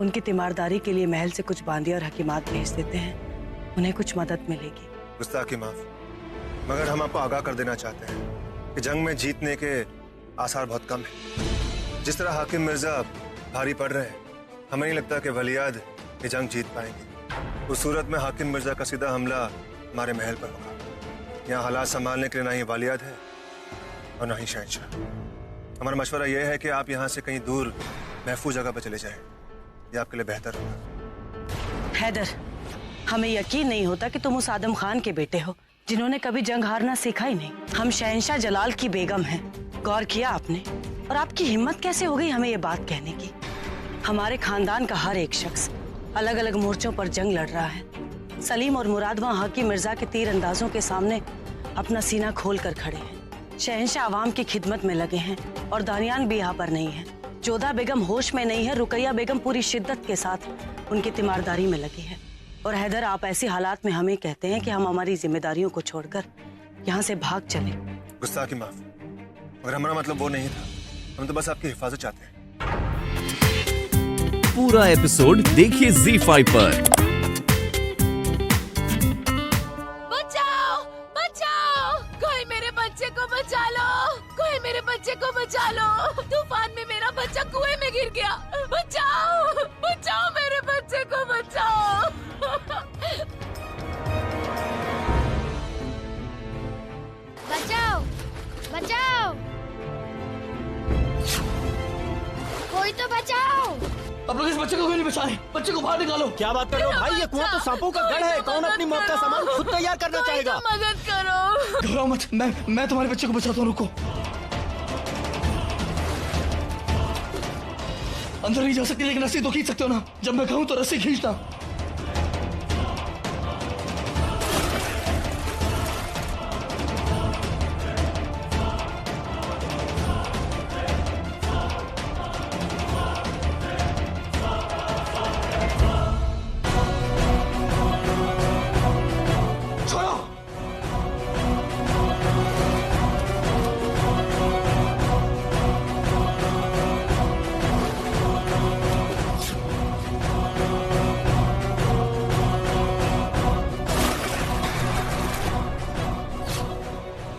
उनकी तीमारदारी के लिए महल से कुछ बांदिया और हकीमात भेज देते हैं, उन्हें कुछ मदद मिलेगी। गुस्ताखी माफ, मगर हम आपको आगाह कर देना चाहते हैं कि जंग में जीतने के आसार बहुत कम है। जिस तरह हाकिम मिर्जा भारी पड़ रहे हैं, हमें नहीं लगता कि वलियाद ये जंग जीत पाएंगे। उस सूरत में हाकिम मिर्जा का सीधा हमला हमारे महल पर होगा। यहाँ हालात संभालने के लिए ना ही वलियाद है और ना ही शहंशाह। हमारा मशवरा यह है कि आप यहाँ से कहीं दूर महफूज जगह पर चले जाएं, ये आपके लिए बेहतर होगा। हैदर, हमें यकीन नहीं होता कि तुम उस आदम खान के बेटे हो जिन्होंने कभी जंग हारना सीखा ही नहीं। हम शहंशाह जलाल की बेगम हैं। गौर किया आपने? और आपकी हिम्मत कैसे हो गई हमें ये बात कहने की? हमारे खानदान का हर एक शख्स अलग अलग मोर्चों पर जंग लड़ रहा है। सलीम और मुराद वहाँ हाकिम मिर्जा के तीर अंदाजों के सामने अपना सीना खोल कर खड़े हैं। शहंशाह आवाम की खिदमत में लगे हैं और दानियान भी यहाँ पर नहीं है। जोधा बेगम होश में नहीं है, रुकैया बेगम पूरी शिद्दत के साथ उनकी तीमारदारी में लगी है। और हैदर, आप ऐसी हालात में हमें कहते हैं कि हम हमारी जिम्मेदारियों को छोड़कर यहाँ से भाग चले। गुस्ताखी माफ, मगर हमारा मतलब वो नहीं था। हम तो बस आपकी हिफाजत चाहते हैं। पूरा एपिसोड देखिए ZEE5 पर। बचाओ, बचाओ, कोई मेरे बच्चे को बचा लो, कोई मेरे बच्चे को बचा लो। तूफान में मेरा बच्चा कुएं में गिर गया। बचाओ, बचाओ, मेरे बच्चे को बचाओ। बचाओ, बचाओ, कोई तो बचाओ। अब लोग इस बच्चे को क्यों नहीं बचा रहे? बच्चे को बाहर निकालो। क्या बात कर रहे हो भाई? ये कुआं तो सांपों का गढ़ है। कौन अपनी मौत का सामान खुद तैयार करना चाहेगा? तो मदद करो। घबराओ मत, मैं तुम्हारे बच्चे को बचाता हूँ। रुको, अंदर नहीं जा सकती, लेकिन रस्सी तो खींच सकते हो ना। जब मैं कहूँ तो रस्सी खींचना।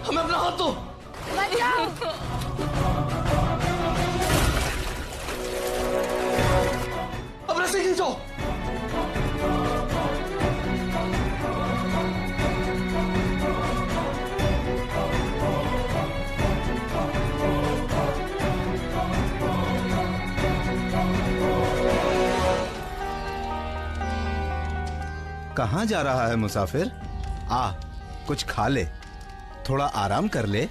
हमें अपना हाथ दो। बचाओ, अब रस्सी खींचो। कहाँ जा रहा है मुसाफिर? आ, कुछ खा ले, थोड़ा आराम कर ले।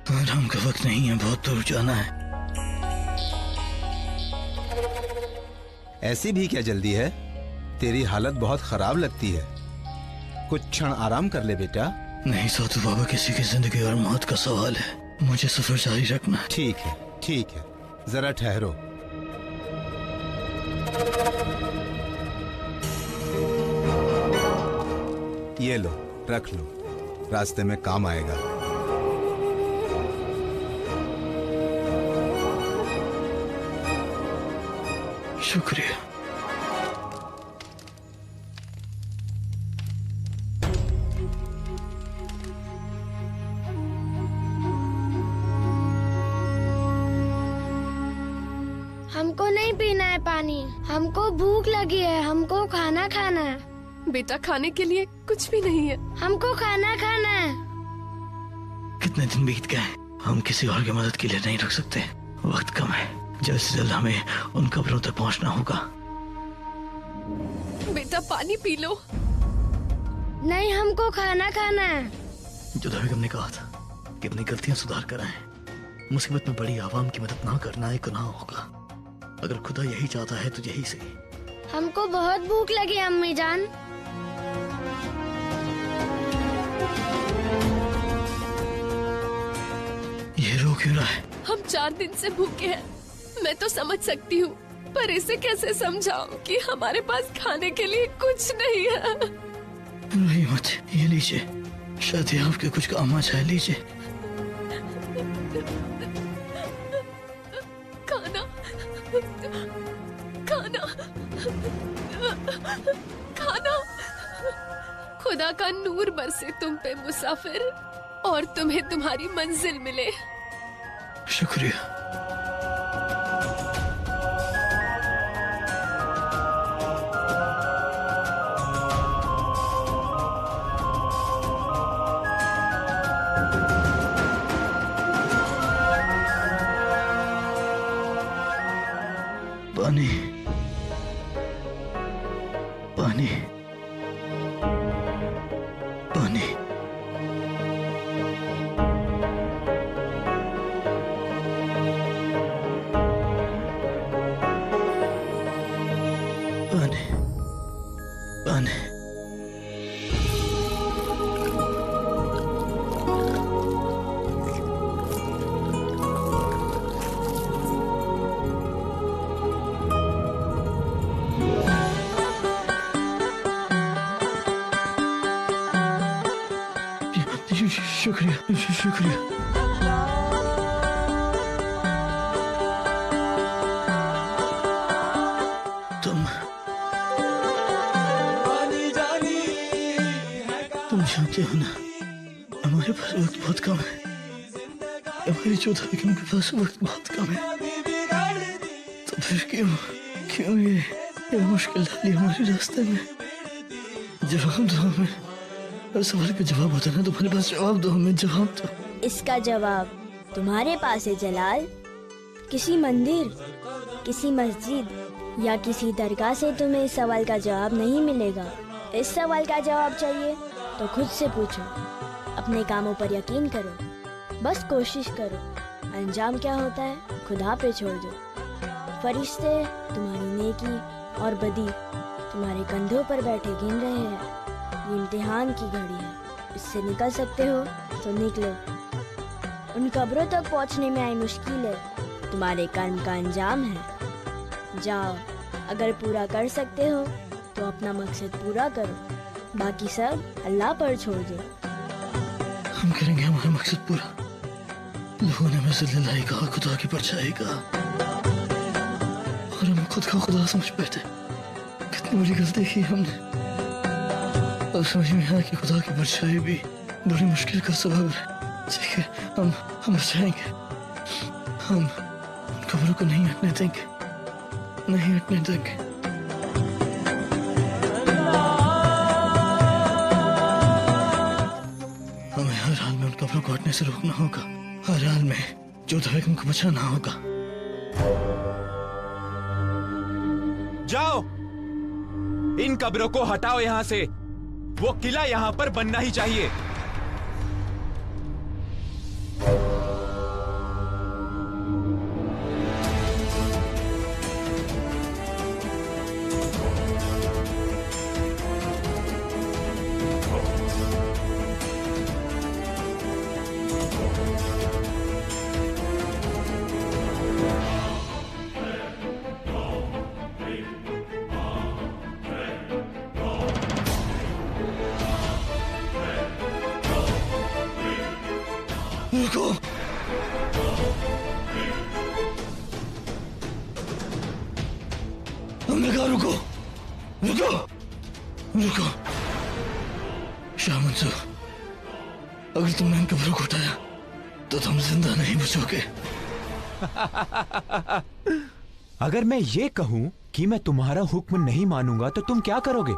आराम का वक्त नहीं है, बहुत दूर जाना है। ऐसी भी क्या जल्दी है? तेरी हालत बहुत खराब लगती है। कुछ क्षण आराम कर ले बेटा। नहीं साधु बाबा, किसी की जिंदगी और मौत का सवाल है। मुझे सफर जारी रखना है। ठीक है, ठीक है, जरा ठहरो। ये लो, रख लो, रास्ते में काम आएगा। शुक्रिया। हमको नहीं पीना है पानी, हमको भूख लगी है, हमको खाना खाना है। बेटा, खाने के लिए कुछ भी नहीं है। हमको खाना खाना है। कितने दिन बीत गए, हम किसी और की मदद के लिए नहीं रुक सकते। वक्त कम है, जल्द से जल्द हमें उन कब्रों तक पहुंचना होगा। बेटा, पानी पी लो। नहीं, हमको खाना खाना है। जोधा बेगम ने कहा था कि अपनी गलतियां सुधार कर आए। मुसीबत में बड़ी आवाम की मदद ना करना एक गुनाह होगा। अगर खुदा यही चाहता है तो यही सही। हमको बहुत भूख लगी अम्मी जान। ये रो क्यों रहा है? हम 4 दिन से भूखे हैं। मैं तो समझ सकती हूँ, पर इसे कैसे समझाऊं कि हमारे पास खाने के लिए कुछ नहीं है। नहीं मत, ये लीजिए, शायद ये आपके कुछ काम आ जाए। लीजिए। खाना, खाना। खाना। खुदा का नूर बरसे तुम पे मुसाफिर, और तुम्हें तुम्हारी मंजिल मिले। शुक्रिया। पानी, पानी, पानी। पानी, पानी। शुक्रिया, शुक्रिया। तुम जानते हो ना, हमारे पास वक्त बहुत कम है। हमारी 14 बेगम के पास वक्त बहुत कम है। तो फिर क्यों ये मुश्किल डाली हमारे रास्ते में? जवाब दो हमें। हर सवाल का जवाब होता है ना, तुम्हारे पास जवाब दो हमें, जवाब दो। इसका जवाब तुम्हारे पास है जलाल। किसी मंदिर, किसी मस्जिद या किसी दरगाह से तुम्हें इस सवाल का जवाब नहीं मिलेगा। इस सवाल का जवाब चाहिए तो खुद से पूछो। अपने कामों पर यकीन करो, बस कोशिश करो। अंजाम क्या होता है खुदा पे छोड़ दो। फरिश्ते तुम्हारी नेकी और बदी तुम्हारे कंधों पर बैठे गिन रहे हैं। ये इम्तिहान की घड़ी है, इससे निकल सकते हो तो निकलो। उन कब्रों तक पहुंचने में आई मुश्किलें तुम्हारे कर्म का अंजाम है। जाओ, अगर पूरा कर सकते हो तो अपना मकसद पूरा करो, बाकी सब अल्लाह पर छोड़ दो। हम करेंगे हमारा मकसद पूरा। लोगों ने हमें ज़िल्लाही कहा, खुदा की परछाई कहा, और हम खुद को खुदा समझ बैठे। कितनी बड़ी गलती की हमने। अब समझ में आया कि खुदा की परछाई भी बड़ी मुश्किल का सबब है। ठीक है, हम बचाएंगे। हम उन कब्रों को नहीं हटने देंगे, नहीं हटने देंगे। हमें हर हाल में उन कब्रों को हटने से रोकना होगा। हर हाल में जोधा बेगम को बचाना होगा। जाओ, इन कब्रों को हटाओ यहाँ से। वो किला यहाँ पर बनना ही चाहिए। रुको, हमने कहा रुको, रुको, रुको। शाह मंसूर, अगर तुमने इन कब्रों को उठाया तो तुम जिंदा नहीं बचोगे। अगर मैं ये कहूं कि मैं तुम्हारा हुक्म नहीं मानूंगा तो तुम क्या करोगे?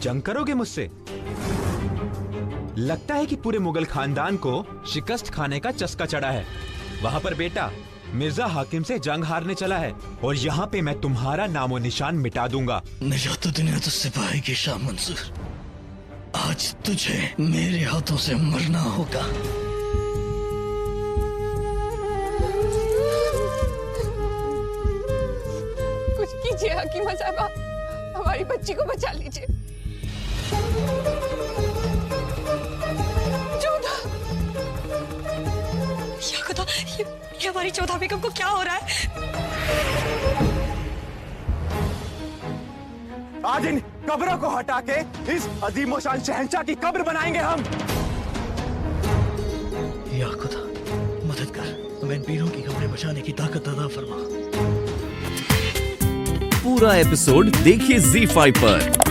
जंग करोगे मुझसे? लगता है कि पूरे मुगल खानदान को शिकस्त खाने का चस्का चढ़ा है। वहां पर बेटा मिर्जा हाकिम से जंग हारने चला है, और यहाँ पे मैं तुम्हारा नामो निशान मिटा दूंगा। निजात तो दुनिया तुझसे पाएगी शाह मंसूर। आज तुझे मेरे हाथों से मरना होगा। कुछ कीजिए हकीमा साहबा, हमारी बच्ची को बचा लीजिए। खुदा, ये हमारी चौथा बेगम को क्या हो रहा है? आज इन कब्रों को हटा के इस अजीम शान शहंशाह की कब्र बनाएंगे हम। या खुदा, मदद कर, हमें इन पीरों की कब्रें बचाने की ताकत अता फरमा। पूरा एपिसोड देखिए ZEE5 पर।